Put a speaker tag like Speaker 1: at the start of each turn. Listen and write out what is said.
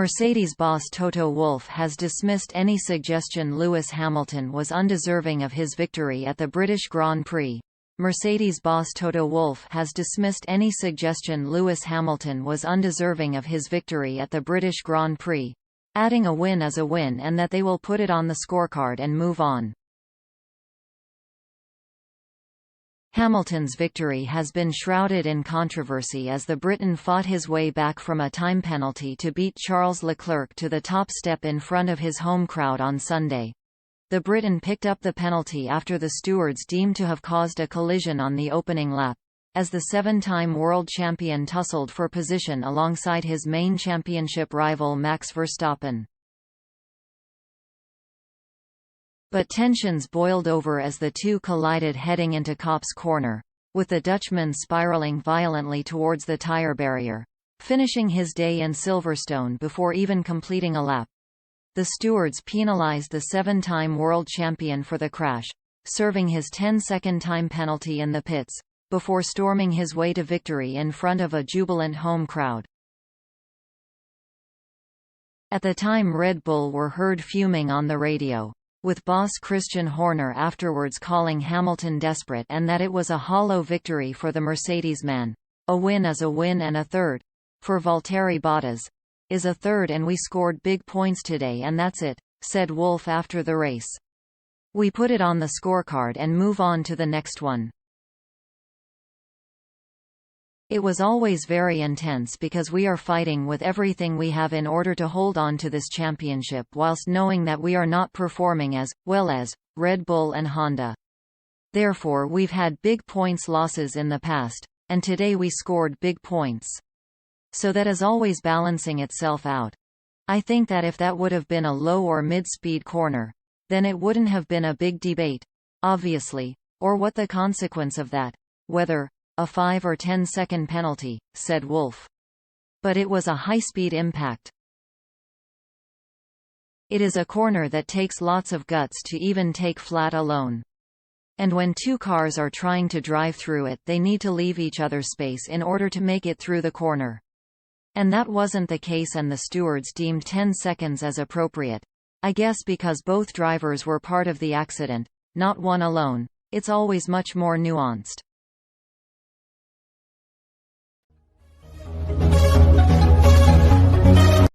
Speaker 1: Mercedes boss Toto Wolff has dismissed any suggestion Lewis Hamilton was undeserving of his victory at the British Grand Prix. Mercedes boss Toto Wolff has dismissed any suggestion Lewis Hamilton was undeserving of his victory at the British Grand Prix, adding a win is a win and that they will put it on the scorecard and move on. Hamilton's victory has been shrouded in controversy as the Briton fought his way back from a time penalty to beat Charles Leclerc to the top step in front of his home crowd on Sunday. The Briton picked up the penalty after the stewards deemed to have caused a collision on the opening lap, as the seven-time world champion tussled for position alongside his main championship rival Max Verstappen. But tensions boiled over as the two collided heading into Kopp's corner, with the Dutchman spiralling violently towards the tyre barrier, finishing his day in Silverstone before even completing a lap. The stewards penalised the seven-time world champion for the crash, serving his 10-second time penalty in the pits, before storming his way to victory in front of a jubilant home crowd. At the time Red Bull were heard fuming on the radio, with boss Christian Horner afterwards calling Hamilton desperate and that it was a hollow victory for the Mercedes man. A win is a win and a third, for Valtteri Bottas, is a third and we scored big points today and that's it, said Wolff after the race. We put it on the scorecard and move on to the next one. It was always very intense because we are fighting with everything we have in order to hold on to this championship whilst knowing that we are not performing as well as Red Bull and Honda. Therefore we've had big points losses in the past, and today we scored big points. So that is always balancing itself out. I think that if that would have been a low or mid-speed corner, then it wouldn't have been a big debate, obviously, or what the consequence of that, whether a 5 or 10-second penalty, said Wolff. But it was a high-speed impact. It is a corner that takes lots of guts to even take flat alone. And when two cars are trying to drive through it, they need to leave each other space in order to make it through the corner. And that wasn't the case and the stewards deemed 10 seconds as appropriate. I guess because both drivers were part of the accident, not one alone. It's always much more nuanced.